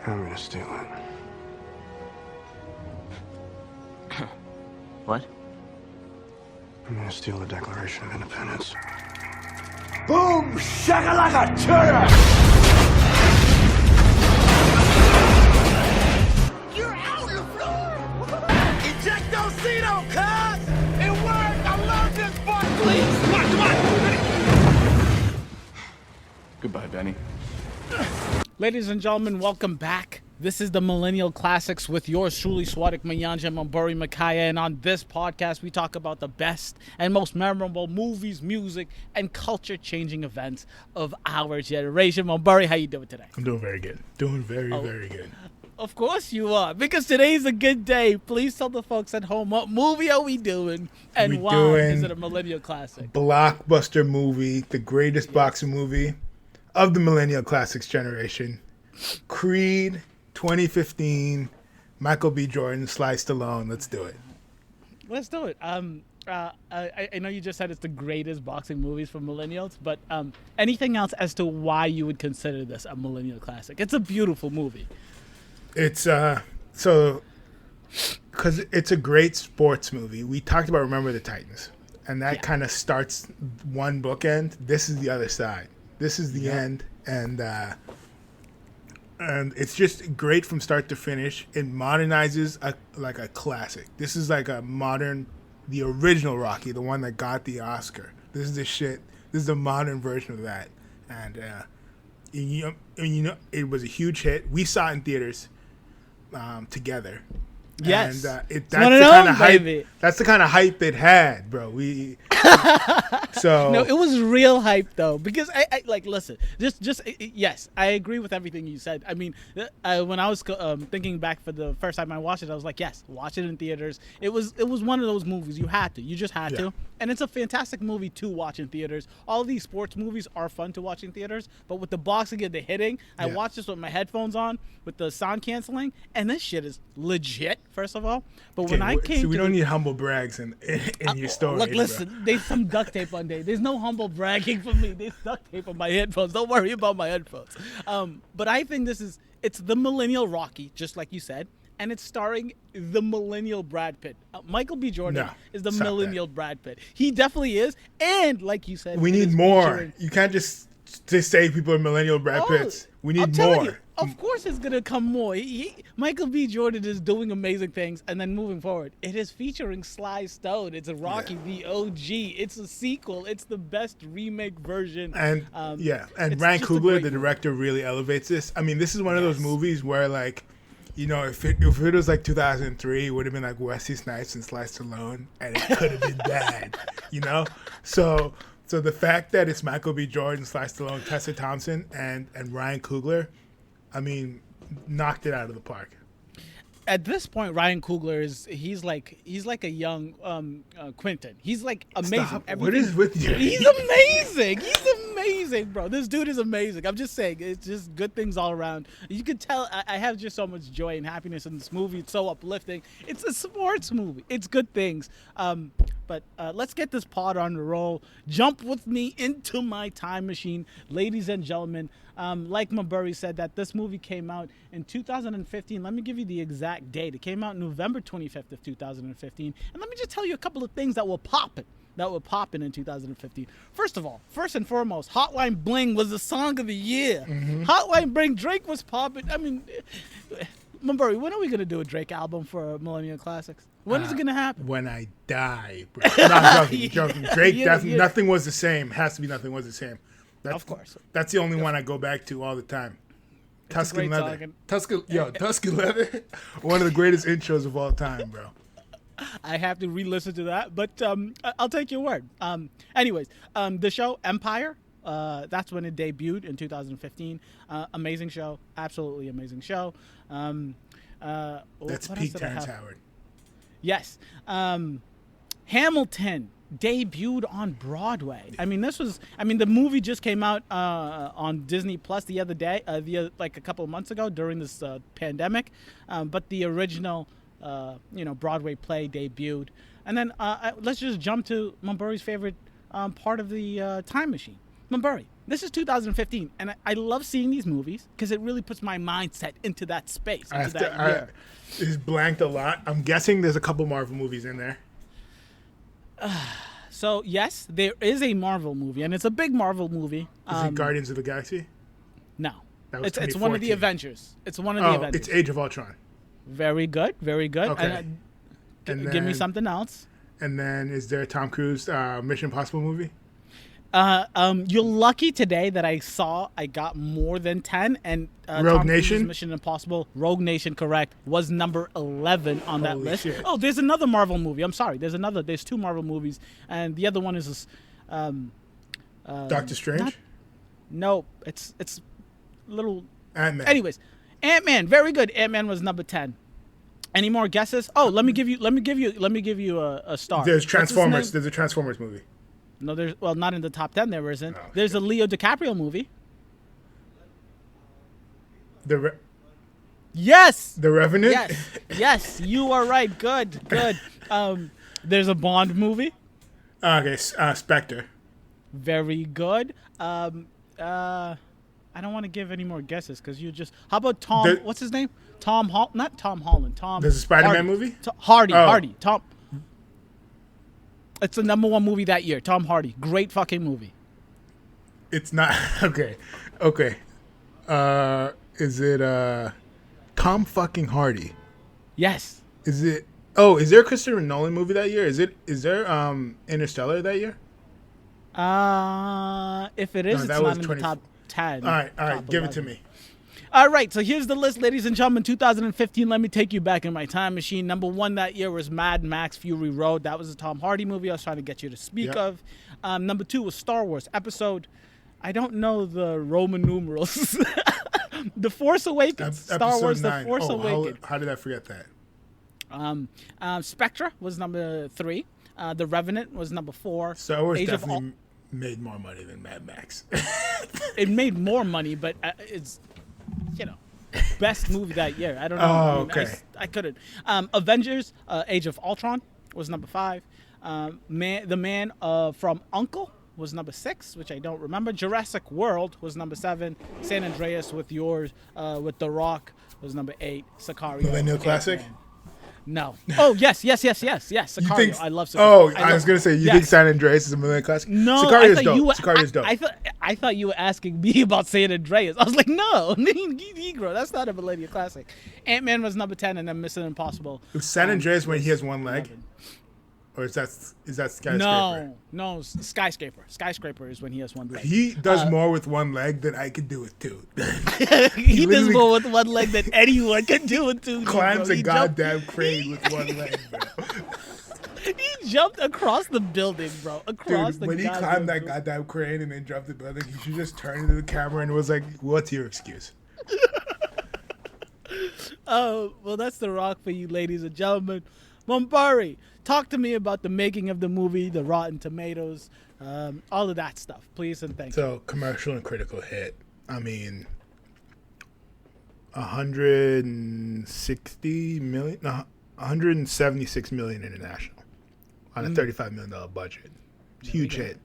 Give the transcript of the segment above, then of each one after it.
I'm gonna steal it. What? I'm gonna steal the Declaration of Independence. Boom! Shakalaka turner! You're out on the floor! Ejectocito, cuz! It worked! I love this part! Please! Come on! Goodbye, Benny. Ladies and gentlemen, welcome back. This is the Millennial Classics with yours truly, Swadik Manyanja Mamburi Makaya. And on this podcast, we talk about the best and most memorable movies, music, and culture-changing events of our generation. Mamburi, how you doing today? I'm doing very good. Doing very good. Of course you are, because today's a good day. Please tell the folks at home what movie are we doing and why is it a Millennial Classic? Blockbuster movie, the greatest boxing movie of the Millennial Classics generation. Creed 2015, Michael B. Jordan, Sly Stallone. Let's do it. Let's do it. I know you just said it's the greatest boxing movies for millennials, but anything else as to why you would consider this a Millennial Classic? It's a beautiful movie. It's because it's a great sports movie. We talked about Remember the Titans, and that kind of starts one bookend. This is the other side. This is the end, and it's just great from start to finish. It modernizes a classic. This is like the original Rocky, the one that got the Oscar. This is the shit. This is the modern version of that, and it was a huge hit. We saw it in theaters together. Yes, and that's one the of kind them, of hype. baby. That's the kind of hype it had, bro. So No, it was real hype though, because I like listen. Yes, I agree with everything you said. I mean, when I was thinking back for the first time I watched it, I was like, yes, watch it in theaters. It was one of those movies you just had to, and it's a fantastic movie to watch in theaters. All these sports movies are fun to watch in theaters, but with the boxing and the hitting, I watched this with my headphones on with the sound canceling, and this shit is legit. First of all, but when I came, we don't need humble brags in your story. Look, listen, there's some duct tape on there. There's no humble bragging for me. There's duct tape on my headphones. Don't worry about my headphones. But I think it's the Millennial Rocky, just like you said, and it's starring the Millennial Brad Pitt. Michael B. Jordan is the Millennial Brad Pitt. He definitely is, and like you said, we need more. You can't just say people are Millennial Brad Pitts. We need more. You, of course it's going to come more. Michael B. Jordan is doing amazing things, and then moving forward, it is featuring Sly Stone. It's a Rocky the OG. It's a sequel. It's the best remake version. And Ryan Coogler, the director, really elevates this. I mean, this is one of those movies where, like, you know, if it was like 2003, it would have been like Wesley Snipes and Sly Stallone, and it could have been bad, you know? So the fact that it's Michael B. Jordan, Sly Stallone, Tessa Thompson, and Ryan Coogler, I mean, knocked it out of the park. At this point, Ryan Coogler he's like a young Quentin. He's like amazing. Stop. What is with you? He's amazing. He's amazing, bro. This dude is amazing. I'm just saying, it's just good things all around. You can tell I have just so much joy and happiness in this movie. It's so uplifting. It's a sports movie. It's good things. But let's get this pod on the roll. Jump with me into my time machine, ladies and gentlemen. Like Maburi said, that this movie came out in 2015. Let me give you the exact date. It came out November 25th of 2015. And let me just tell you a couple of things that were popping in 2015. First and foremost, Hotline Bling was the song of the year. Mm-hmm. Hotline Bling, Drake was popping. I mean, Maburi, when are we going to do a Drake album for Millennial Classics? When is it going to happen? When I die, bro. No, I'm joking. Drake, nothing was the same. Has to be Nothing Was the Same. Of course. That's the only one I go back to all the time. Tuscan Leather. Tuscan Leather. One of the greatest intros of all time, bro. I have to re-listen to that, but I'll take your word. Anyways, the show Empire, that's when it debuted in 2015. Amazing show. Absolutely amazing show. That's peak Terrence Howard. Yes. Hamilton debuted on Broadway. I mean, the movie just came out on Disney Plus the other day, like a couple of months ago during this pandemic. But the original, Broadway play debuted. And then let's just jump to Mamburi's favorite part of the time machine. Mamburi, This is 2015, and I love seeing these movies because it really puts my mindset into that space, into that year. It's blanked a lot. I'm guessing there's a couple Marvel movies in there. So yes, there is a Marvel movie, and it's a big Marvel movie. Is it Guardians of the Galaxy? No, That was it's one of the 2014. Avengers. It's one of the Avengers. It's Age of Ultron. Very good, very good. Okay. And give me something else. And then is there a Tom Cruise Mission Impossible movie? You're lucky today that I got more than 10, and Rogue Tom Cruise's Nation? Mission Impossible, Rogue Nation, correct, was number 11 on that Holy list. shit. Oh, there's another Marvel movie. I'm sorry. There's two Marvel movies, and the other one is this, Doctor Strange? no, it's little. Ant-Man. Anyways, Ant-Man, very good. Ant-Man was number 10. Any more guesses? Oh, let me give you a star. There's What's his Transformers. name? There's a Transformers movie. No, not in the top 10. There isn't. Oh, There's a Leo DiCaprio movie. Yes. The Revenant? Yes, you are right. Good. There's a Bond movie. Okay, Spectre. Very good. I don't want to give any more guesses because you just. How about Tom? What's his name? Not Tom Holland. Tom. There's a Spider-Man Hardy. movie? Hardy. Oh. Hardy. Tom. It's the number one movie that year. Tom Hardy. Great fucking movie. It's not. Okay. Is it Tom fucking Hardy? Yes. Is it? Oh, is there a Christopher Nolan movie that year? Is there Interstellar that year? If it is, No, it's that not was in 20 the top 10. All right, top give it to 11. me. All right, so here's the list, ladies and gentlemen. 2015, let me take you back in my time machine. Number 1 that year was Mad Max Fury Road. That was a Tom Hardy movie I was trying to get you to speak Yep. of. Number 2 was Star Wars episode. I don't know the Roman numerals. The Force Awakens. Star Episode Wars 9. The Force Awakens. How did I forget that? Spectre was number 3. The Revenant was number 4. Star Wars Age of definitely made more money than Mad Max. It made more money, but it's, best movie that year. I don't know. Oh, okay. I couldn't. Avengers, Age of Ultron was number 5. The Man from Uncle was number 6, which I don't remember. Jurassic World was number 7. San Andreas with The Rock was number 8. Sicario. Millennial classic? Ant-Man. No. Oh, yes. Sicario. I love Sicario. Oh, I was gonna say you think yes. San Andreas is a Millennial classic? No, Sicarios I thought dope. you were. Sicarios dope. I thought you were asking me about San Andreas. I was like, no, Negro, that's not a millennial classic. Ant-Man was number 10, and then Mission Impossible. Is San Andreas when he has one leg, 11. or is that Skyscraper? No, Skyscraper. Skyscraper is when he has one leg. He does more with one leg than I could do with two. He does literally more with one leg than anyone can do with two. Climbs bro. a goddamn crane with one leg, bro. He jumped across the building, bro. Dude, when he climbed that goddamn crane and then jumped the building, he should just turn to the camera and was like, "What's your excuse?" Oh, well, that's The Rock for you, ladies and gentlemen. Mombari, talk to me about the making of the movie, the Rotten Tomatoes, all of that stuff, please and thank you. So, commercial and critical hit. I mean, 176 million international on a $35 million budget. Huge hit.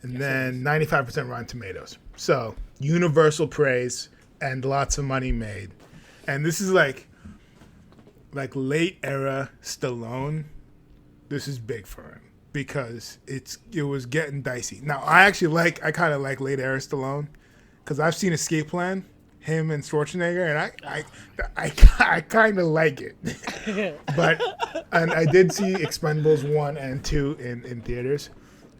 And then 95% Rotten Tomatoes. So, universal praise and lots of money made. And this is like late era Stallone. This is big for him because it was getting dicey. Now, I kind of like late era Stallone because I've seen Escape Plan, him and Schwarzenegger, and I kind of like it. And I did see Expendables 1 and 2 in theaters.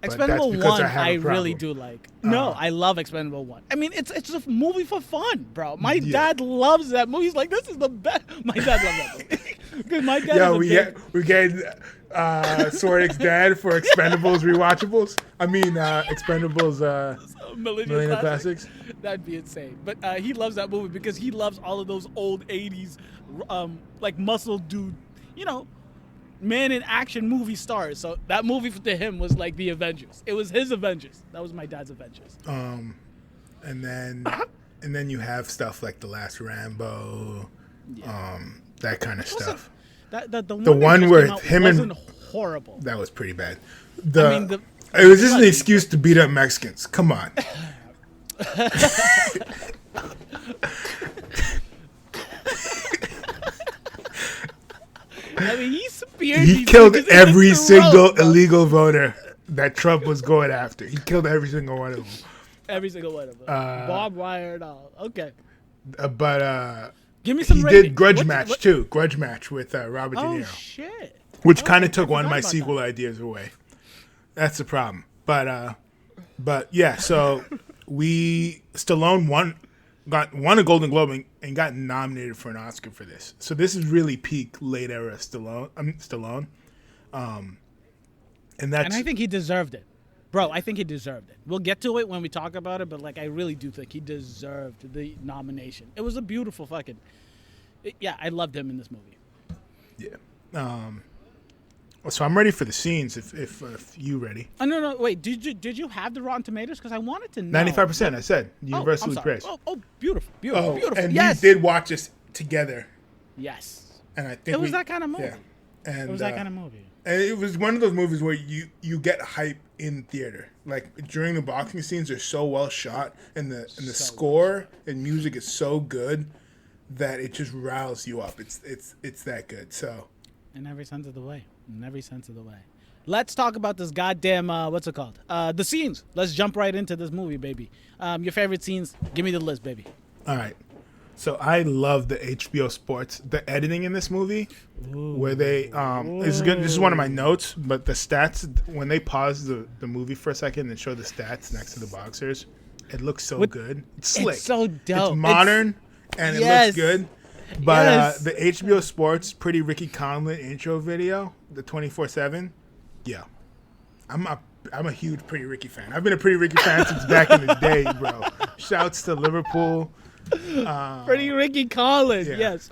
Expendable 1, I really do like. No, I love Expendable 1. I mean, it's a movie for fun, bro. My dad loves that movie. He's like, this is the best. My dad loves that movie. Because my dad we're getting Sorik's dad for Expendables rewatchables. I mean, Expendables Millennial Classics. That'd be insane. But he loves that movie because he loves all of those old 80s, like muscle dude, man in action movie stars. So that movie to him was like the Avengers. It was his Avengers. That was my dad's Avengers. And then you have stuff like The Last Rambo, that kind of stuff. The one where him wasn't and horrible. That was pretty bad. It was just an excuse to beat up Mexicans. Come on. I mean, he speared. He these killed niggas in the every throat, single bro. illegal voter that Trump was going after. He killed every single one of them. Every single one of them. Barbed wire and all. Okay. But Give me some he ratings. did Grudge What- Match what- too. Grudge Match with Robert De Oh, Niro, shit. which Oh, kind I of took one of forgot my about sequel that. ideas away. That's the problem. But yeah. So Stallone won a Golden Globe and got nominated for an Oscar for this. So this is really peak late era Stallone. And that's And I think he deserved it. Bro, I think he deserved it. We'll get to it when we talk about it, but like I really do think he deserved the nomination. It was a beautiful fucking... Yeah, I loved him in this movie. yeah. So I'm ready for the scenes. If you ready, Oh, no, wait. Did you have the Rotten Tomatoes? Because I wanted to know. 95%. I said Oh, I'm universally sorry. praised. Oh, beautiful, beautiful. And Yes. we did watch this together, Yes. and I think It was that kind of movie. Yeah, and It was that kind of movie. And it was one of those movies where you get hype in theater. Like during the boxing scenes, they're so well shot, and the score and music is so good that it just riles you up. It's that good. So In every sense of the way. In every sense of the way. Let's talk about this goddamn, what's it called? The scenes. Let's jump right into this movie, baby. Your favorite scenes. Give me the list, baby. all right. So I love the HBO Sports, the editing in this movie, where they it's good. This is one of my notes, but the stats when they pause the movie for a second and show the stats next to the boxers, it looks so good. It's slick. It's so dope. It's modern and it Yes. looks good. But Yes. the HBO Sports Pretty Ricky Conlon intro video, the 24/7, yeah, I'm a huge Pretty Ricky fan. I've been a Pretty Ricky fan since back in the day, bro. Shouts to Liverpool. Pretty Ricky Collins, yeah. yes.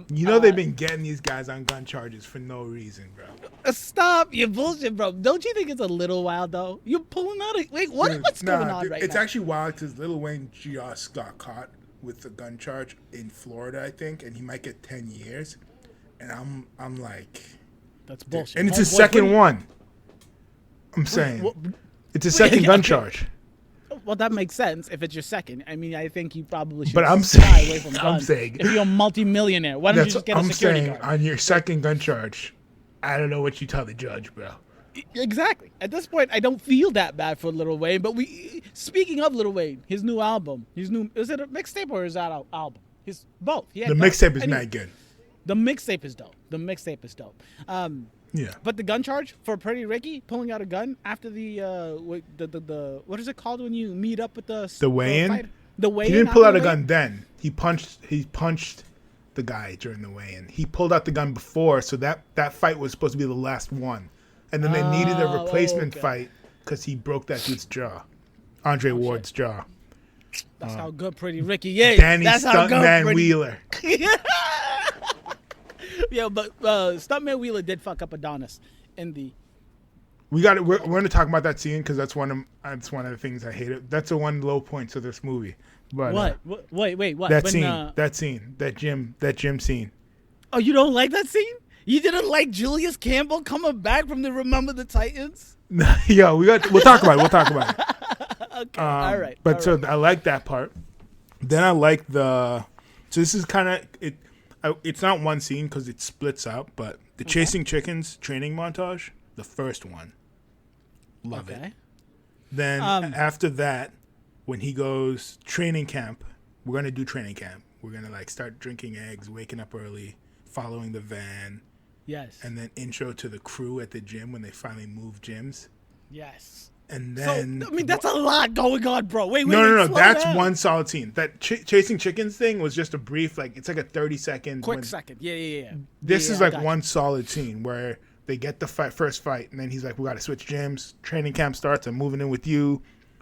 They've been getting these guys on gun charges for no reason, bro. Stop your bullshit, bro. Don't you think it's a little wild, though? You're pulling out a... Wait, what's going on right it's now? actually wild because Lil Wayne just got caught with the gun charge in Florida, I think, and he might get 10 years. And I'm like... That's bullshit. And it's his Homeboy, second Pretty- one. I'm saying. what- It's his second gun okay. charge. Well, that makes sense if it's your second. I mean, I think you probably should But I'm shy saying- away from I'm guns. saying- If you're a multimillionaire, why don't you That's just what get a I'm security saying. guard? On your second gun charge, I don't know what you tell the judge, bro. Exactly. At this point, I don't feel that bad for Lil Wayne. But speaking of Lil Wayne, his new album, is it a mixtape or is that an album? His both. He had The both. mixtape is And not good. The mixtape is dope. Yeah. But the gun charge for Pretty Ricky pulling out a gun after the what is it called when you meet up with the weigh-in? fight? The weigh-in. He didn't pull after out a the weigh-in? gun then. He punched the guy during the weigh-in. He pulled out the gun before, so that fight was supposed to be the last one. And then they needed a replacement okay. fight because he broke that dude's jaw. Andre Ward's jaw. That's how good Pretty Ricky is. Danny That's how good Stuntman Pretty- Wheeler. Yeah, but Stuntman Wheeler did fuck up Adonis in the. We're going to talk about that scene because that's one of the things I hated. That's the one low point of this movie. But What? Wait, what? that When, that gym scene. Oh, you don't like that scene? You didn't like Julius Campbell coming back from the Remember the Titans? Yo, we'll talk about it. Okay, all right. But all so right. I like that part. Then I like so this is kind of it. It's not one scene because it splits up, but the Chasing Chickens training montage, the first one, love it. Then after that, when he goes training camp, we're gonna do training camp. We're gonna like start drinking eggs, waking up early, following the van, Yes. and then intro to the crew at the gym when they finally move gyms. Yes. And So, then I mean, that's a lot going on, bro. Wait, no. slow That's down. one solid scene. That Chasing Chickens thing was just a brief, like it's like a 30-second. Quick second. Yeah. This Yeah, is I like got one you. solid scene where they get the first fight, and then he's like, "We got to switch gyms. Training camp starts. I'm moving in with you.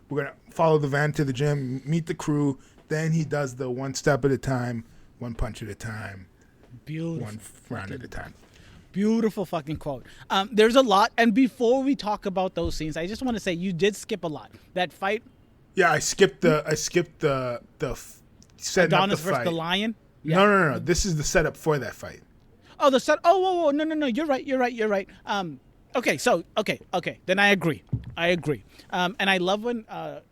We're gonna follow the van to the gym, meet the crew." Then he does the one step at a time, one punch at a time, Beautiful. one round at a time. Beautiful fucking quote. There's a lot, and before we talk about those scenes, I just want to say you did skip a lot. That fight, Yeah, I skipped the setting Adonis up the versus fight. the lion. Yeah. No. This is the setup for that fight. Oh, the set. Oh, whoa. No. You're right. Okay. So, okay. Then I agree. And I love when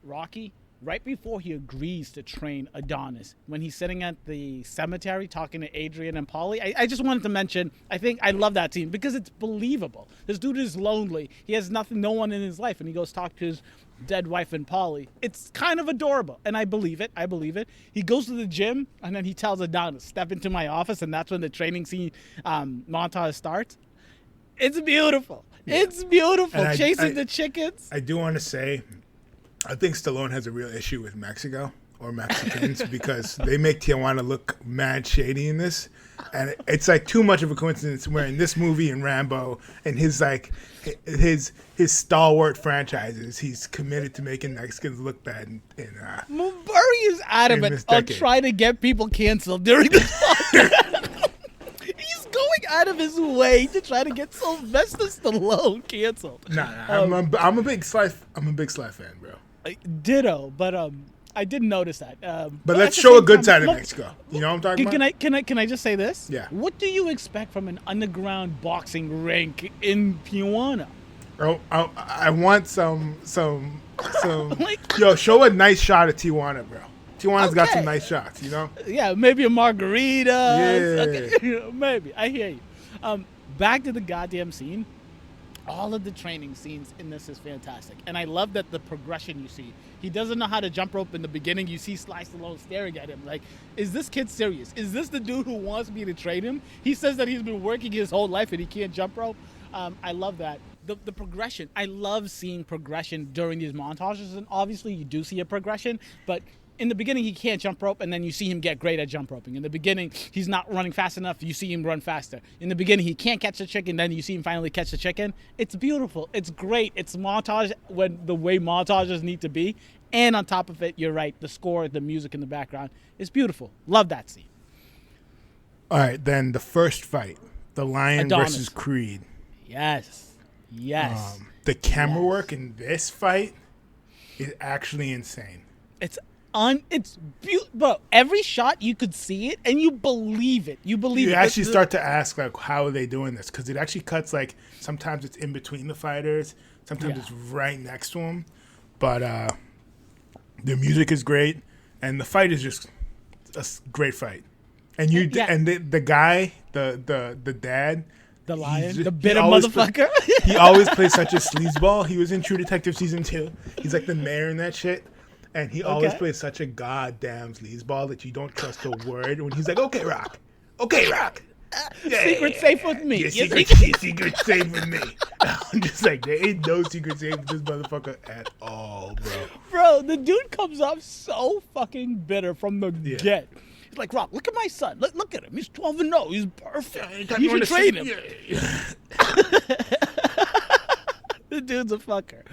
Rocky right before he agrees to train Adonis, when he's sitting at the cemetery talking to Adrian and Polly, I just wanted to mention, I love that scene because it's believable. This dude is lonely. He has no one in his life, and he goes talk to his dead wife and Polly. It's kind of adorable, and I believe it. He goes to the gym, and then he tells Adonis, step into my office, and that's when the training scene montage starts. It's beautiful. It's beautiful. Chasing the chickens. I do want to say, I think Stallone has a real issue with Mexico or Mexicans because they make Tijuana look mad shady in this. And it's like too much of a coincidence where in this movie and Rambo and his stalwart franchises, he's committed to making Mexicans look bad. Murray is adamant on trying to get people canceled during this podcast. He's going out of his way to try to get Sylvester Stallone canceled. I'm a big Sly fan, bro. Ditto, but I did notice that. But let's show a good side of Mexico. You know what I'm talking about? Can I just say this? Yeah. What do you expect from an underground boxing rink in Tijuana? Oh, I want some. Yo, show a nice shot of Tijuana, bro. Tijuana's got some nice shots, you know? Yeah, maybe a margarita. Yeah. Okay. Maybe. I hear you. Back to the goddamn scene. All of the training scenes in this is fantastic. And I love that the progression you see. He doesn't know how to jump rope in the beginning. You see Sly Stallone staring at him like, is this kid serious? Is this the dude who wants me to train him? He says that he's been working his whole life and he can't jump rope. I love that. The progression. I love seeing progression during these montages. And obviously you do see a progression. But in the beginning, he can't jump rope, and then you see him get great at jump roping. In the beginning, he's not running fast enough. You see him run faster. In the beginning, he can't catch the chicken. Then you see him finally catch the chicken. It's beautiful. It's great. It's montage when the way montages need to be. And on top of it, you're right, the score, the music in the background is beautiful. Love that scene. All right, then the first fight, the Lion versus Creed. Yes. The camera work in this fight is actually insane. It's beautiful, bro. Every shot you could see it, and you believe it. You actually start to ask like, how are they doing this? Because it actually cuts like sometimes it's in between the fighters, sometimes it's right next to them. But the music is great, and the fight is just a great fight. And and the guy, the dad. The lion, the bitter motherfucker. He always plays such a sleazeball. He was in True Detective season 2. He's like the mayor in that shit. And he always plays such a goddamn sleazeball that you don't trust a word. When he's like, okay, Rock. Yeah, secret safe with me. Yeah, secret safe with me. I'm just like, there ain't no secret safe with this motherfucker at all, bro. Bro, the dude comes off so fucking bitter from the get. He's like, Rock, look at my son. Look at him. He's 12-0. He's perfect. You should train him. The dude's a fucker.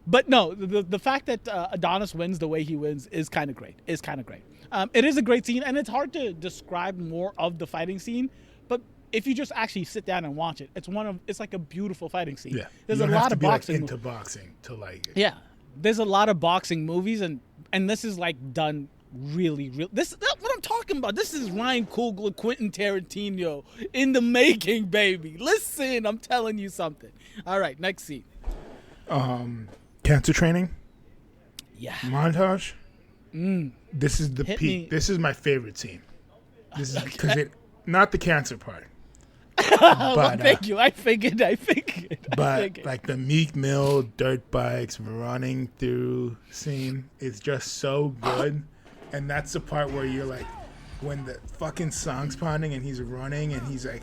But no, the fact that Adonis wins the way he wins is kind of great. It is a great scene, and it's hard to describe more of the fighting scene. But if you just actually sit down and watch it, it's like a beautiful fighting scene. Yeah, there's a lot of boxing. Like into boxing to like it. Yeah, there's a lot of boxing movies, and this is like done really. This what I'm talking about. This is Ryan Coogler, Quentin Tarantino in the making, baby. Listen, I'm telling you something. All right, next scene. Cancer training. Yeah. Montage. This is the peak. This is my favorite scene. This is because not the cancer part. But thank you. I figured. But like the Meek Mill dirt bikes running through scene is just so good, and that's the part where you're like, when the fucking song's pounding and he's running and he's like,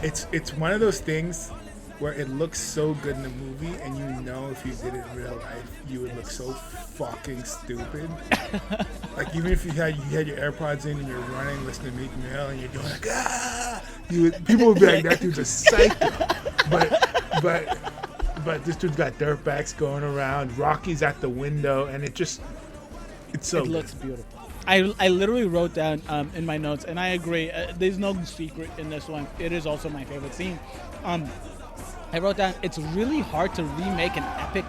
it's one of those things where it looks so good in the movie, and you know if you did it in real life, you would look so fucking stupid. Like even if you had your AirPods in and you're running, listening to Meek Mill, and you're doing like people would be like, that dude's a psycho. But this dude's got dirt bikes going around. Rocky's at the window, and it's so. It looks beautiful. I literally wrote down in my notes, and I agree. There's no secret in this one. It is also my favorite scene. I wrote down, it's really hard to remake an epic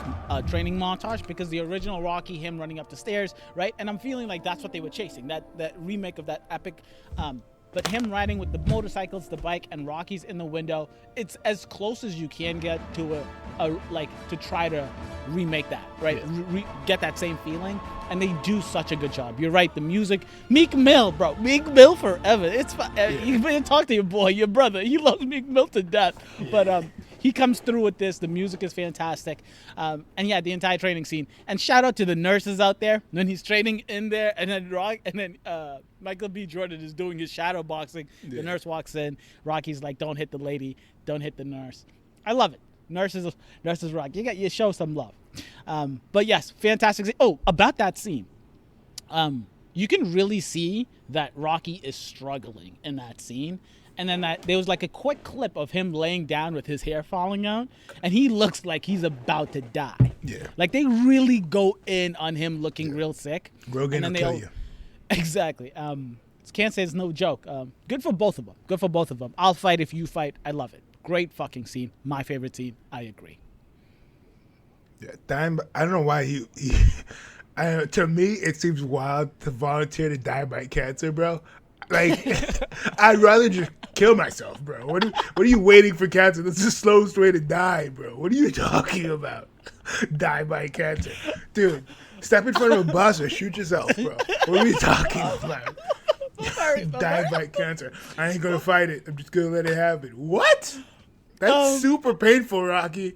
training montage because the original Rocky, him running up the stairs, right? And I'm feeling like that's what they were chasing, that remake of that epic. But but him riding with the motorcycles, the bike, and Rocky's in the window, it's as close as you can get to to try to remake that, right? Yeah. Get that same feeling, and they do such a good job. You're right, the music, Meek Mill, bro, Meek Mill forever. It's you better talk to your boy, your brother. He loves Meek Mill to death, but he comes through with this. The music is fantastic, and yeah, the entire training scene. And shout out to the nurses out there when he's training in there, and then Michael B. Jordan is doing his shadow boxing. The nurse walks in. Rocky's like, "Don't hit the lady. Don't hit the nurse." I love it. Nurses rock. You show some love. But yes, fantastic. Oh, about that scene, you can really see that Rocky is struggling in that scene. And then there was like a quick clip of him laying down with his hair falling out, and he looks like he's about to die. Yeah. Like they really go in on him looking real sick. Rogan will kill you. Exactly. Can't say it's no joke. Good for both of them. I'll fight if you fight. I love it. Great fucking scene. My favorite scene. I agree. Yeah, I don't know why he to me, it seems wild to volunteer to die by cancer, bro. Like, I'd rather just kill myself, bro. What are you waiting for cancer? That's the slowest way to die, bro. What are you talking about? Die by cancer. Dude, step in front of a bus or shoot yourself, bro. What are we talking about? Die by cancer. I ain't gonna fight it. I'm just gonna let it happen. What? That's super painful, Rocky.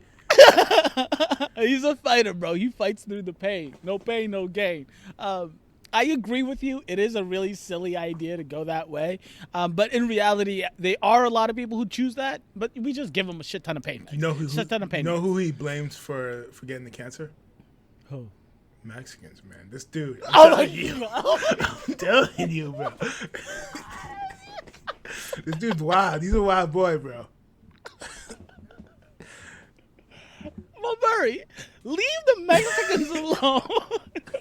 He's a fighter, bro. He fights through the pain. No pain, no gain. I agree with you. It is a really silly idea to go that way. But in reality, there are a lot of people who choose that, but we just give them a shit ton of pain. You know who he blames for getting the cancer? Who? Mexicans, man. This dude. I'm telling you, bro. This dude's wild. He's a wild boy, bro. Well, Murray, leave the Mexicans alone.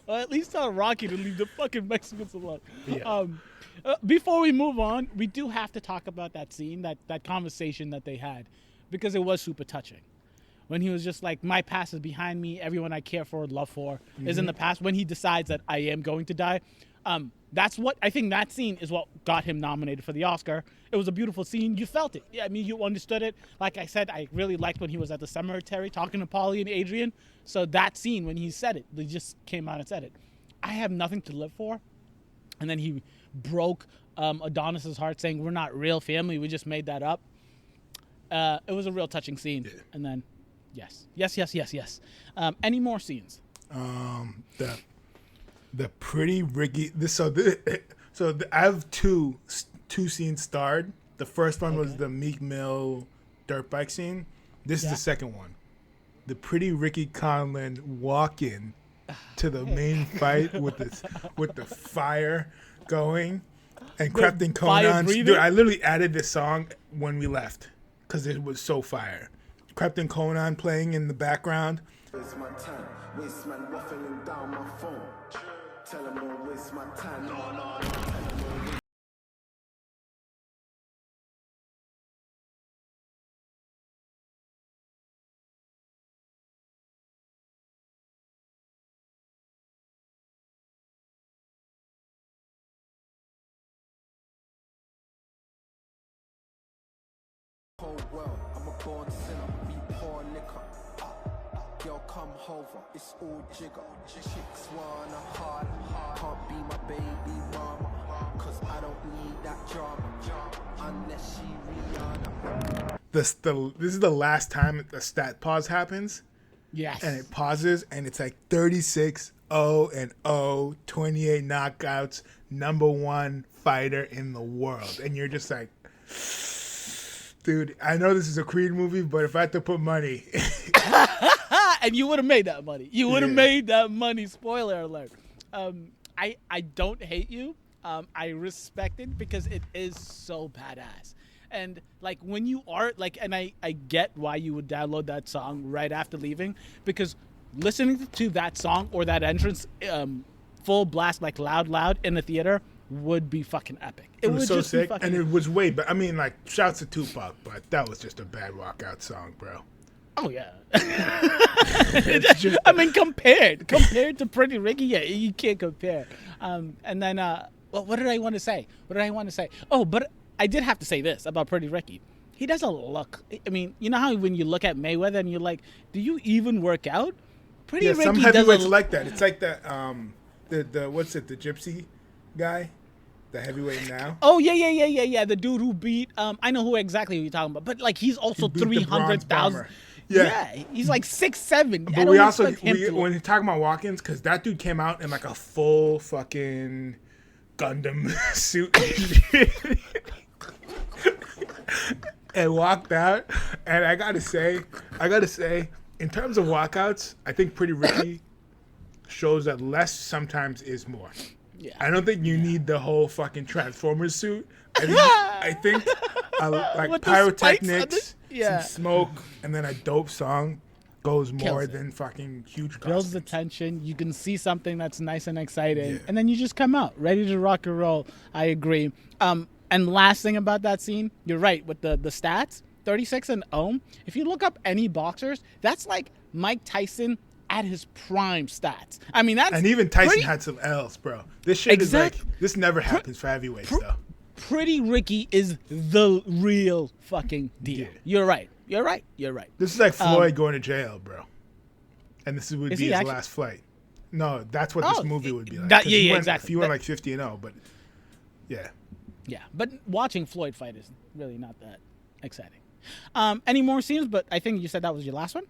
Or at least tell Rocky to leave the fucking Mexicans alone. Yeah. Before we move on, we do have to talk about that scene, that conversation that they had, because it was super touching. When he was just like, my past is behind me, everyone I care for, love for, is in the past. When he decides that I am going to die, I think that scene is what got him nominated for the Oscar. It was a beautiful scene. You felt it. Yeah, I mean, you understood it. Like I said, I really liked when he was at the cemetery talking to Polly and Adrian. So that scene, when he said it, they just came out and said it. I have nothing to live for. And then he broke Adonis's heart, saying, we're not real family. We just made that up. It was a real touching scene. Yeah. And then, yes. Any more scenes? The pretty Ricky. I have two scenes starred. The first one was the Meek Mill dirt bike scene. This is the second one. The pretty Ricky Conlon walk in to the main fight with the fire going, and Captain Conan. Dude, I literally added this song when we left because it was so fire. Captain Conan playing in the background. Waste my time, waste man waffling down my phone. Tell him don't waste my time. No. Whole world, I'm a born sinner, be poor liquor. Girl, come over, it's all jigger. Chicks wanna hard, can't be my baby mama, cause I don't need that drama, unless she Rihanna. This is the last time the stat pause happens. Yes. And it pauses, and it's like 36-0-0, 28 knockouts, #1 fighter in the world. And you're just like, dude, I know this is a Creed movie, but if I had to put money... And you would have made that money. You would have made that money. Spoiler alert. I don't hate you. I respect it because it is so badass. And like when you are like, and I get why you would download that song right after leaving, because listening to that song or that entrance full blast, like loud in the theater would be fucking epic. It was so sick, and it was way. But I mean, like, shouts to Tupac, but that was just a bad walkout song, bro. Oh yeah. I mean, compared to Pretty Ricky, yeah, you can't compare. And then Well, what did I want to say? Oh, but I did have to say this about Pretty Ricky. He doesn't look. I mean, you know how when you look at Mayweather and you're like, do you even work out? Pretty Ricky some doesn't. heavyweights like that. It's like that. The what's it? The gypsy guy, the heavyweight now. Oh yeah. The dude who beat. I know who exactly you're talking about, but like he's also He beat the bronze 300,000. bomber. Yeah, he's like 6'7". But we also when you're talking about Watkins, because that dude came out in like a full fucking Gundam suit and walked out. And I gotta say, in terms of walkouts, I think Pretty Ricky shows that less sometimes is more. Yeah. I don't think you need the whole fucking Transformers suit. I think like With the spikes on pyrotechnics, some smoke, and then a dope song goes more than fucking huge costumes. Builds the tension. You can see something that's nice and exciting, and then you just come out ready to rock and roll. I agree. And last thing about that scene, you're right with the stats. 36-0. If you look up any boxers, that's like Mike Tyson at his prime stats. I mean, that's and even Tyson had some L's, bro. This shit is like this never happens for heavyweights though. Pretty Ricky is the real fucking deal. You're right. This is like Floyd going to jail, bro. And this would be his last fight. No, that's what this movie would be like. Exactly. He went like 50-0, but yeah. Yeah, but watching Floyd fight is really not that exciting. Any more scenes? But I think you said that was your last one?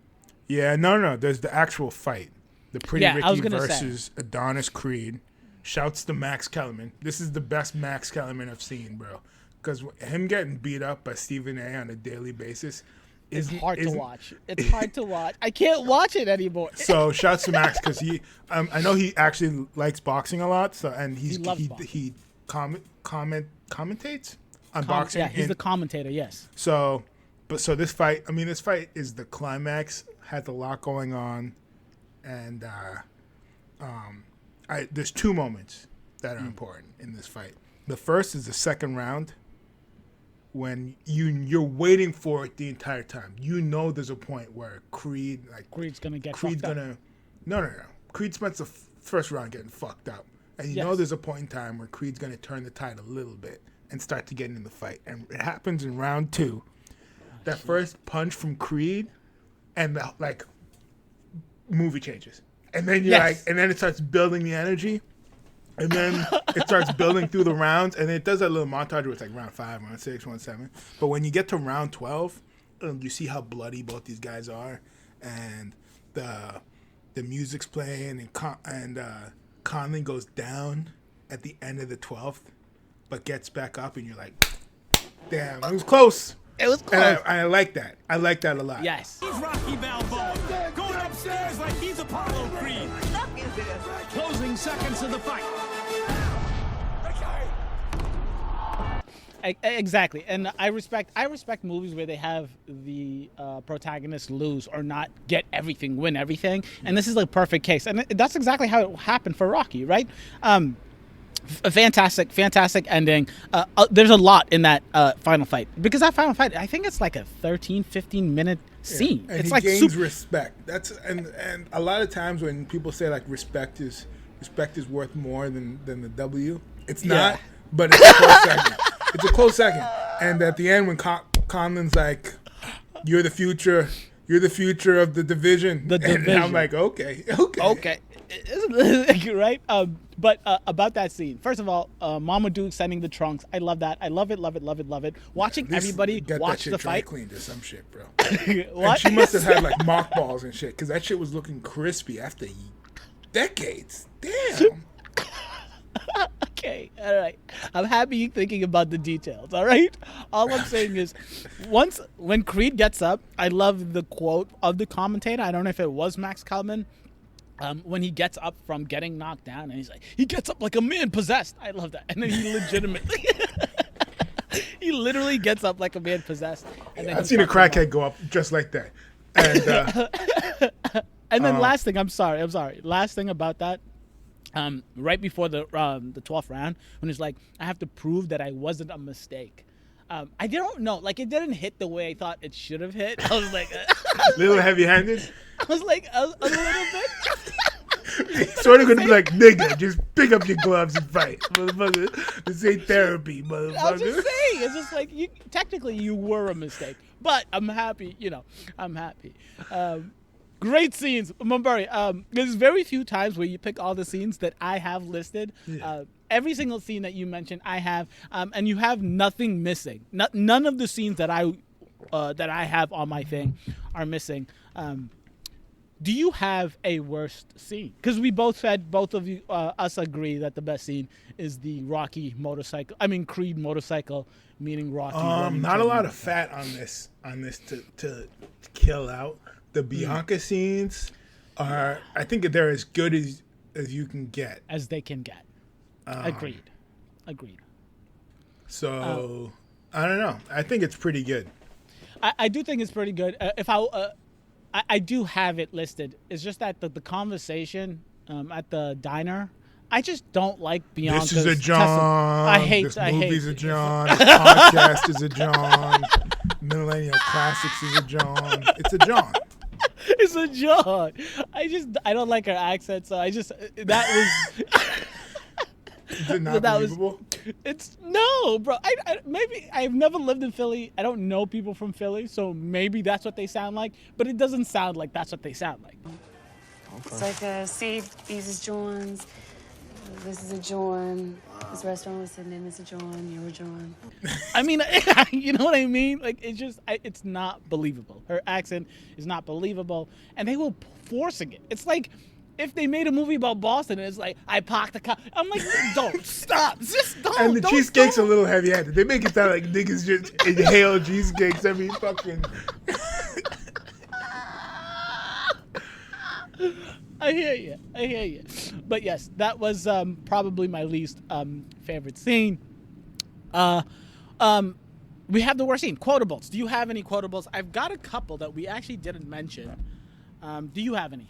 Yeah, no. There's the actual fight. The Pretty Ricky versus say. Adonis Creed. Shouts to Max Kellerman. This is the best Max Kellerman I've seen, bro. Because him getting beat up by Stephen A. on a daily basis is hard to watch. It's hard to watch. I can't watch it anymore. So shouts to Max because he, I know he actually likes boxing a lot. So and he commentates on boxing. Yeah, he's the commentator. Yes. So this fight, this fight is the climax. Has a lot going on, and there's two moments that are important in this fight. The first is the second round when you're waiting for it the entire time. You know there's a point where Creed's gonna get Creed spends the first round getting fucked up, and you know there's a point in time where Creed's gonna turn the tide a little bit and start to get in the fight, and it happens in round 2. That first punch from Creed, and the movie changes. And then and then it starts building the energy, and then it starts building through the rounds, and it does that little montage where it's like round 5, round 6, round 7. But when you get to round 12, you see how bloody both these guys are, and the music's playing, and Conley goes down at the end of the 12th, but gets back up, and you're like, damn, it was close. It was close. And I like that. I like that a lot. Yes. He's Rocky Balboa, going upstairs like he's Apollo Creed. Closing seconds of the fight. Exactly, and I respect movies where they have the protagonist lose or not get everything, win everything, and this is a perfect case, and that's exactly how it happened for Rocky, right? A fantastic ending. There's a lot in that final fight, because that final fight, I think it's like a 15 minute scene. And it's he like gains respect. That's and a lot of times when people say like respect is worth more than the W, it's not. But it's a close second. It's a close second. And at the end, when Conlon's like, "You're the future of the division," and I'm like, okay. Right? But about that scene, first of all, Mama Duke sending the trunks. I love that. I love it. Watching everybody watch the fight. Cleaned or some shit, bro. What? And she must have had like mothballs and shit, because that shit was looking crispy after decades. Damn. Okay, all right. I'm happy you're thinking about the details, all right? All I'm saying is, when Creed gets up, I love the quote of the commentator. I don't know if it was Max Kellerman. When he gets up from getting knocked down, and he's like, he gets up like a man possessed. I love that. And then he legitimately, he literally gets up like a man possessed. And then I've seen a crackhead go up just like that. And then last thing, I'm sorry. Last thing about that. Right before the 12th round, when he's like, I have to prove that I wasn't a mistake. I don't know, like, it didn't hit the way I thought it should have hit. I was like, little heavy-handed. I was like a little bit. He's sort of gonna be like, nigga, just pick up your gloves and fight, motherfucker. This ain't therapy, motherfucker. I'm just saying, it's just like technically you were a mistake, but I'm happy. I'm happy. Great scenes, Mumbari. There's very few times where you pick all the scenes that I have listed. Yeah. Every single scene that you mentioned, I have, and you have nothing missing. None of the scenes that I have on my thing are missing. Do you have a worst scene? Because we both said, both of you, us agree that the best scene is the Creed motorcycle, meaning Rocky. Not a lot of fat on this to kill out. The Bianca scenes are, I think they're as good as you can get. As they can get. Agreed. So, I don't know. I think it's pretty good. I do think it's pretty good. I do have it listed. It's just that the conversation at the diner, I just don't like Bianca's. This is a John. I hate. This movie's a John. This podcast is a John. Millennial Classics is a John. It's a John. It's a John. I don't like her accent, so that was. Is it not believable? It's no, bro. Maybe I've never lived in Philly. I don't know people from Philly, so maybe that's what they sound like. But it doesn't sound like that's what they sound like. It's like, see, these is John's. This is a John. This restaurant was sitting in. This is a John. You're a John. I mean, you know what I mean? Like, it's not believable. Her accent is not believable, and they were forcing it. It's like if they made a movie about Boston and it's like, I parked the car. I'm like, don't stop. Just don't. And the cheesecake's a little heavy-handed. They make it sound like niggas just inhale cheesecakes every fucking. I hear you. But yes, that was probably my least favorite scene. We have the worst scene. Quotables. Do you have any quotables? I've got a couple that we actually didn't mention. Do you have any?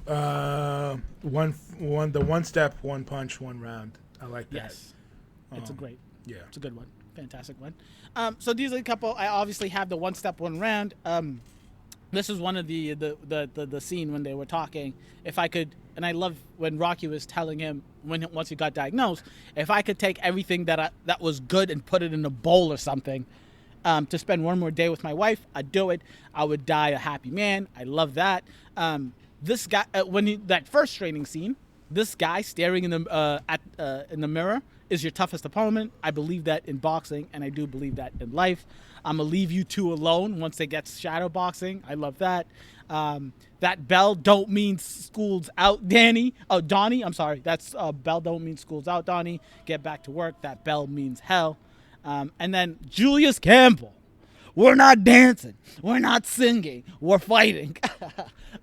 The one step, one punch, one round. I like that. Yes. It's a good one. Fantastic one. So these are a couple. I obviously have the one step, one round. This is one of the scene when they were talking. If I could, and I love when Rocky was telling him once he got diagnosed, if I could take everything that was good and put it in a bowl or something, to spend one more day with my wife, I'd do it. I would die a happy man. I love that. This guy, that first training scene, this guy staring in the mirror is your toughest opponent. I believe that in boxing, and I do believe that in life. I'm gonna leave you two alone once they get shadow boxing. I love that. That bell don't mean school's out, Danny. Oh, Donnie. I'm sorry. That's bell don't mean school's out, Donnie. Get back to work. That bell means hell. And then Julius Campbell. We're not dancing. We're not singing. We're fighting.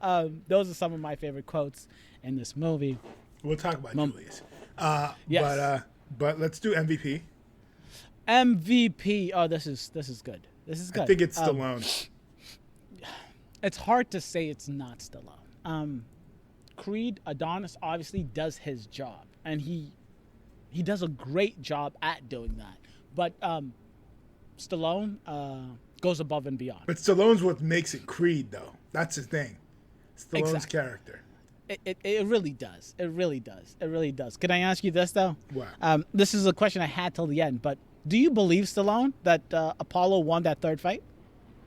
Those are some of my favorite quotes in this movie. We'll talk about Julius. Yes. But let's do MVP. MVP. Oh, this is good. This is good. I think it's Stallone. It's hard to say it's not Stallone. Creed Adonis obviously does his job, and he does a great job at doing that. But Stallone goes above and beyond. But Stallone's what makes it Creed, though. That's the thing. Stallone's Exactly. character. It really does. It really does. Can I ask you this, though? What? This is a question I had till the end, but do you believe, Stallone, that Apollo won that third fight?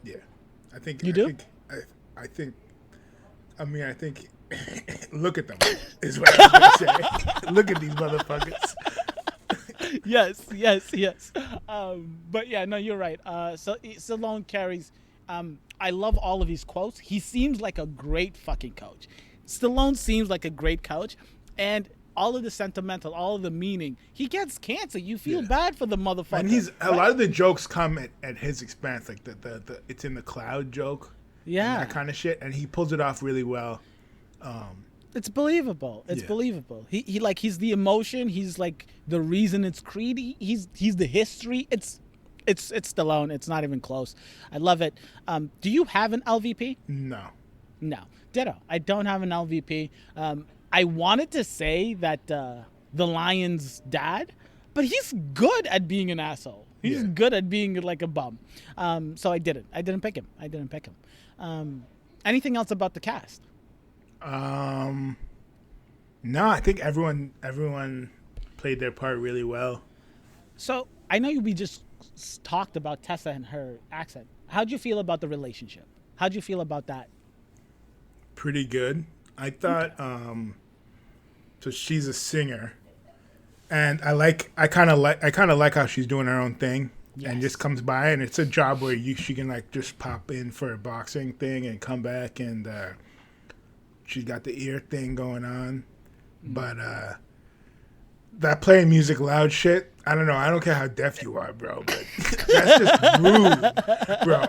Yeah. I think you do? I think look at them is what I was going to say. Look at these motherfuckers. Yes. But yeah, no, you're right. So Stallone carries. I love all of his quotes. He seems like a great fucking coach. Stallone seems like a great coach, and all of the sentimental, all of the meaning. He gets cancer. You feel bad for the motherfucker. And a lot of the jokes come at his expense, like the it's in the cloud joke. Yeah, and that kind of shit, and he pulls it off really well. It's believable. It's believable. He's the emotion. He's like the reason it's Creed. He's the history. It's Stallone. It's not even close. I love it. Do you have an LVP? No. Ditto. I don't have an LVP. I wanted to say that the Lion's dad, but he's good at being an asshole. He's good at being like a bum. So I didn't. I didn't pick him. Anything else about the cast? No, I think everyone played their part really well. So I know we just talked about Tessa and her accent. How'd you feel about the relationship? How'd you feel about that? Pretty good. I thought so she's a singer, and I kind of like how she's doing her own thing. Yes. And just comes by, and it's a job where she can like just pop in for a boxing thing and come back, and she's got the ear thing going on. But that playing music loud shit, I don't know. I don't care how deaf you are, bro, but that's just rude, bro.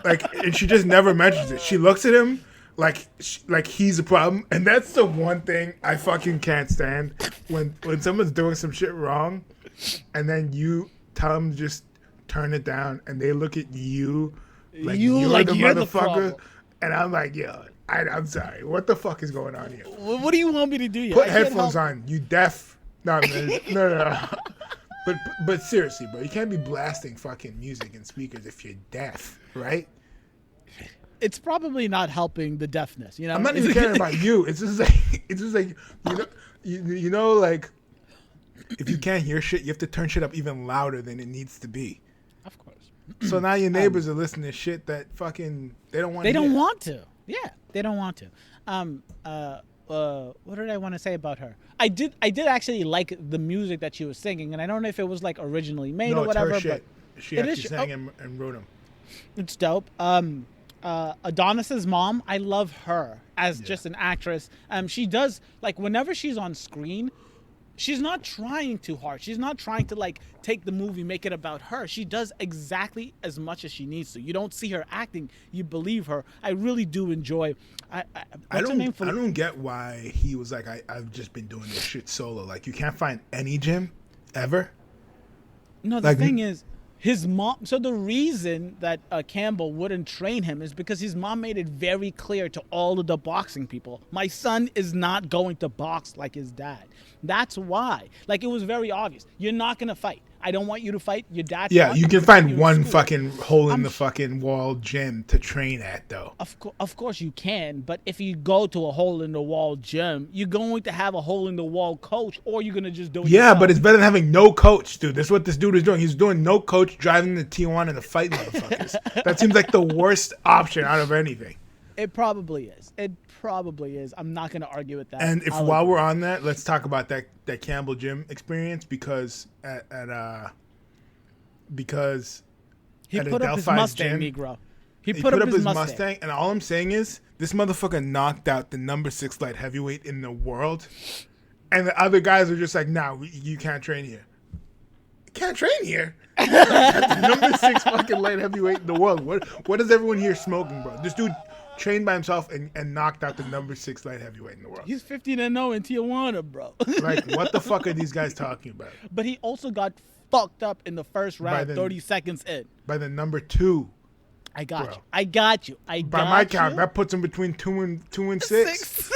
Like, and she just never mentions it. She looks at him like he's a problem, and that's the one thing I fucking can't stand when someone's doing some shit wrong, and then you tell them to just turn it down, and they look at you like you're the motherfucker, and I'm like, yo, I'm sorry, what the fuck is going on here? What do you want me to do? Put headphones on, you deaf? No, man, no. But seriously, bro, you can't be blasting fucking music in speakers if you're deaf, right? It's probably not helping the deafness, you know. I'm not even caring about you. It's just like you know, like if you can't hear shit, you have to turn shit up even louder than it needs to be. Of course. So now your neighbors are listening to shit that fucking they don't want. They don't want to. Yeah, they don't want to. What did I want to say about her? I did actually like the music that she was singing, and I don't know if it was like originally made or whatever. It's her shit. But She actually sang and wrote them. It's dope. Adonis's mom, I love her as just an actress. She does, like, whenever she's on screen, she's not trying too hard. She's not trying to like take the movie, make it about her. She does exactly as much as she needs to. You don't see her acting, you believe her. I really do enjoy. I don't get why he was like, I've just been doing this shit solo. Like, you can't find any gym ever. No, the thing is, his mom. So the reason that Campbell wouldn't train him is because his mom made it very clear to all of the boxing people, my son is not going to box like his dad. That's why. Like, it was very obvious. You're not going to fight. I don't want you to fight. Your dad. Yeah, you can find one fucking hole in the fucking wall gym to train at, though. Of course you can, but if you go to a hole in the wall gym, you're going to have a hole in the wall coach, or you're gonna just do it. Yeah, yourself. but it's better than having no coach, dude. That's what this dude is doing. He's doing no coach, driving to Tijuana to fight motherfuckers. That seems like the worst option out of anything. It probably is. I'm not gonna argue with that. And while we're on that, let's talk about that Campbell gym experience because he at put up his Mustang, gym, Negro. He put up his Mustang, and all I'm saying is this motherfucker knocked out the number 6 light heavyweight in the world, and the other guys are just like, nah, you can't train here. Can't train here. The number 6 fucking light heavyweight in the world. What is everyone here smoking, bro? This dude trained by himself and knocked out the number 6 light heavyweight in the world. He's 15-0 in Tijuana, bro. Like, what the fuck are these guys talking about? But he also got fucked up in the first round, 30 seconds in. By the number 2. I got you. By my count, that puts him between 2 and 6.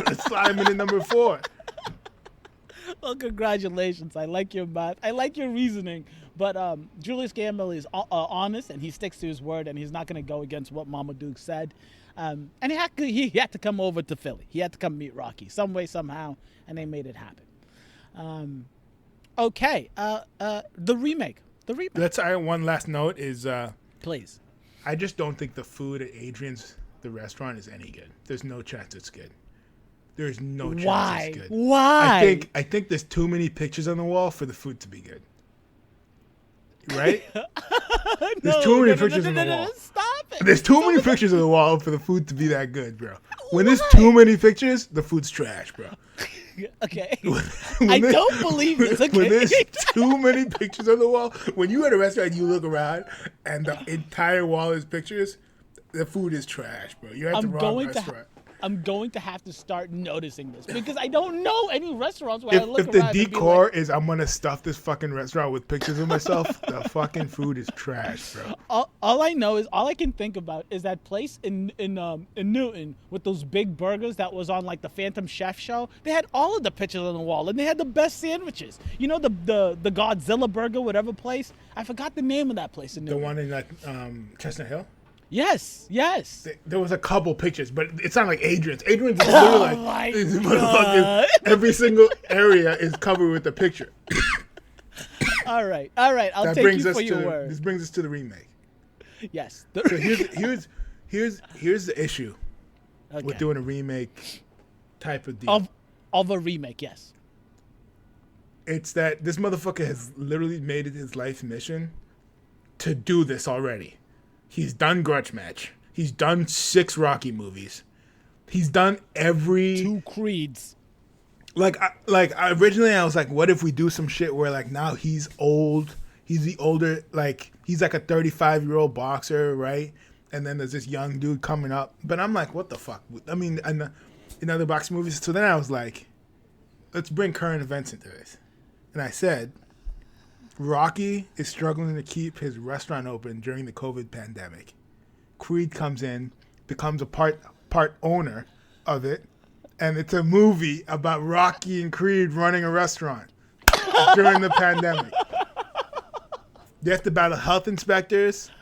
Let's slide him into number 4. Well, congratulations. I like your math. I like your reasoning. But Julius Campbell is honest, and he sticks to his word, and he's not going to go against what Mama Duke said. And he had to come over to Philly. He had to come meet Rocky some way, somehow, and they made it happen. Okay. The remake. Let's one last note is... Please. I just don't think the food at Adrian's, the restaurant, is any good. There's no chance it's good. There's no chance it's good. Why? I think there's too many pictures on the wall for the food to be good. Right? There's too many pictures on the wall. Stop it. There's too many pictures on the wall for the food to be that good, bro. When there's too many pictures, the food's trash, bro. Okay. I don't believe this. Okay. When there's too many pictures on the wall, when you at a restaurant and you look around and the entire wall is pictures, the food is trash, bro. You're at the wrong restaurant. I'm going to have to start noticing this because I don't know any restaurants where I look around. If the decor is I'm going to stuff this fucking restaurant with pictures of myself, the fucking food is trash, bro. All I can think about is that place in Newton with those big burgers that was on like the Phantom Chef show. They had all of the pictures on the wall and they had the best sandwiches. You know, the Godzilla burger, whatever place. I forgot the name of that place in Newton. The one in Chestnut Hill? Yes, yes. There was a couple pictures, but it's not like Adrian's. Adrian's is literally my these God. motherfuckers. Every single area is covered with a picture. All right. I'll take you for your word. This brings us to the remake. Yes. So here's the issue with doing a remake type of deal. Of a remake, yes. It's that this motherfucker has literally made it his life mission to do this already. He's done Grudge Match. He's done 6 Rocky movies. He's done every 2 Creeds. Originally I was like, what if we do some shit where like now he's old. He's the older, like he's like a 35-year-old boxer, right? And then there's this young dude coming up. But I'm like, what the fuck? I mean, in other boxing movies. So then I was like, let's bring current events into this. And I said, Rocky is struggling to keep his restaurant open during the COVID pandemic. Creed comes in, becomes a part owner of it, and it's a movie about Rocky and Creed running a restaurant during the pandemic. They have to battle health inspectors,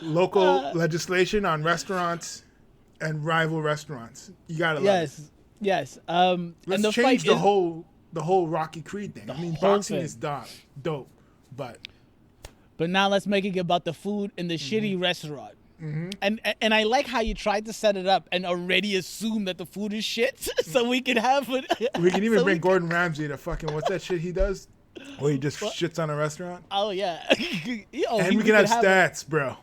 local legislation on restaurants, and rival restaurants. You gotta love it. Yes. Let's and the change fight the whole Rocky Creed thing. I mean, boxing is dope, but now let's make it about the food in the shitty restaurant. Mm-hmm. And I like how you tried to set it up and already assume that the food is shit, so we can have it. We can even bring Gordon Ramsay to fucking what's that shit he does, where he just shits on a restaurant. Oh yeah. And we can have stats, bro.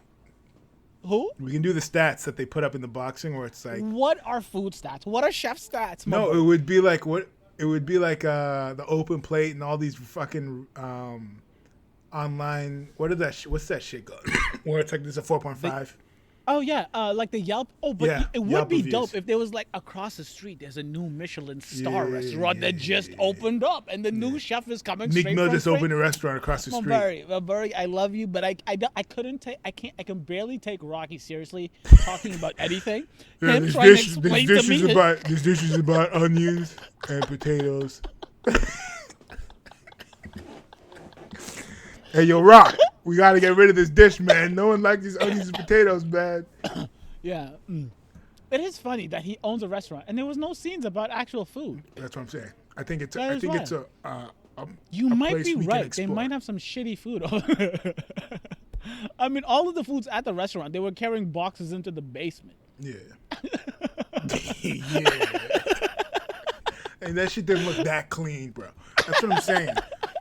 Who? We can do the stats that they put up in the boxing, where it's like, what are food stats? What are chef stats? No, it would be like what. It would be like the open plate and all these fucking online. What's that shit called? Where it's like there's a 4.5. Oh yeah, like the Yelp. Oh, but Yeah, it would Yelp be reviews. dope if there was like across the street. There's a new Michelin star Yeah, restaurant that just opened up, and the new chef is coming. Meek straight Mill from just Spain. opened a restaurant across the street. Burry, I love you, but I can barely take Rocky seriously talking about anything. Yeah, Him trying to explain to me. This dish is about onions and potatoes. Hey, yo, Rock, we gotta get rid of this dish, man. No one likes these onions and potatoes, man. Yeah. It is funny that he owns a restaurant, and there was no scenes about actual food. That's what I'm saying. I think it's That is a You a might place be we can right. They explore. might have some shitty food. I mean, all of the foods at the restaurant, they were carrying boxes into the basement. Yeah. Yeah. And that shit didn't look that clean, bro. That's what I'm saying.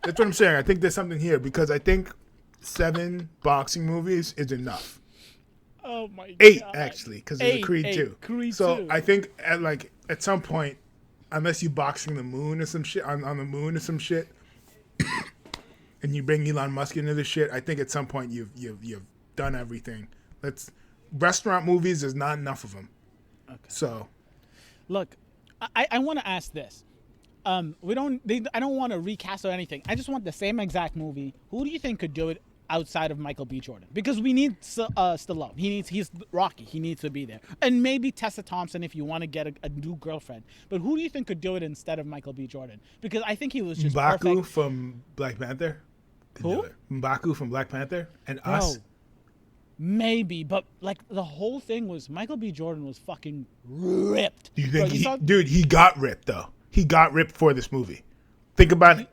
I think there's something here because I think 7 boxing movies is enough. Oh my god. 8 actually, because there's a 8, Creed 2. Creed so 2. I think at some point, unless you boxing the moon or some shit on the moon or some shit, and you bring Elon Musk into the shit, I think at some point you've done everything. Restaurant movies, there's not enough of them. Okay. So, Look, I want to ask this. I don't want to recast or anything. I just want the same exact movie. Who do you think could do it outside of Michael B. Jordan? Because we need Stallone. He's Rocky. He needs to be there. And maybe Tessa Thompson if you want to get a new girlfriend. But who do you think could do it instead of Michael B. Jordan? Because I think he was just M'Baku perfect. from Black Panther. Who? M'Baku from Black Panther and us. Maybe, but like the whole thing was Michael B. Jordan was fucking ripped. Do you think Bro, dude, he got ripped though. He got ripped for this movie. Think about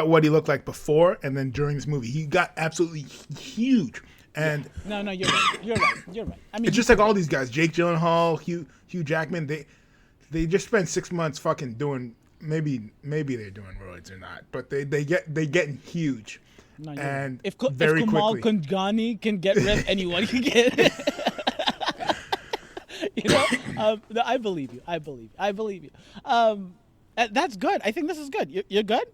what he looked like before and then during this movie. He got absolutely huge. And No, you're right. I mean, it's just like all these guys, Jake Gyllenhaal, Hugh Jackman, they just spent 6 months fucking doing maybe they're doing roids or not, but they getting huge. No, you're and right. If very Kamal quickly. Kundgani can get ripped, anyone can get it. No, I believe you. That's good. I think this is good. You're good?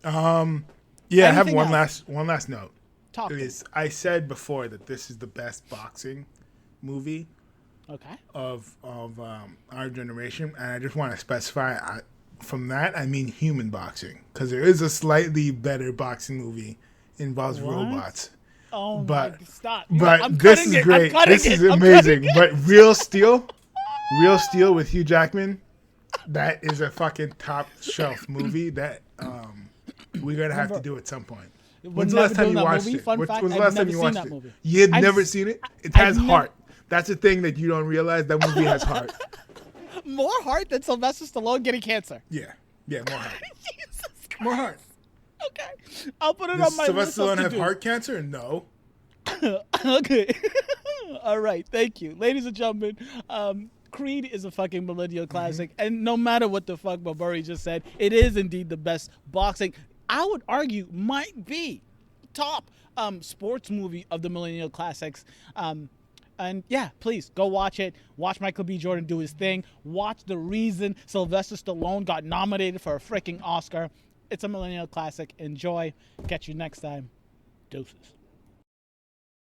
Yeah, I have Anything else? one last note. Talk to me. I said before that this is the best boxing movie Okay. of our generation, and I just want to specify from that I mean human boxing, because there is a slightly better boxing movie involves What? robots. Oh But my! Stop. but this is great. This is amazing. But Real Steel with Hugh Jackman, that is a fucking top shelf movie that we're gonna have to do at some point. When's the last time you watched it? Fun When's fact, the last I've time never you seen watched that it? movie. You had I've never s- seen it? It I've has never- heart. That's the thing that you don't realize. That movie has heart. More heart than Sylvester Stallone getting cancer. Yeah, more heart. Jesus Christ. More heart. Okay, I'll put it Does on my Sylvester list. Stallone of have to-do. heart cancer? No. Okay. All right. Thank you. Ladies and gentlemen, Creed is a fucking millennial classic. And no matter what the fuck Barbari just said, it is indeed the best boxing. I would argue might be top sports movie of the millennial classics. And yeah, please go watch it. Watch Michael B. Jordan do his thing. Watch the reason Sylvester Stallone got nominated for a freaking Oscar. It's a millennial classic. Enjoy. Catch you next time. Deuces.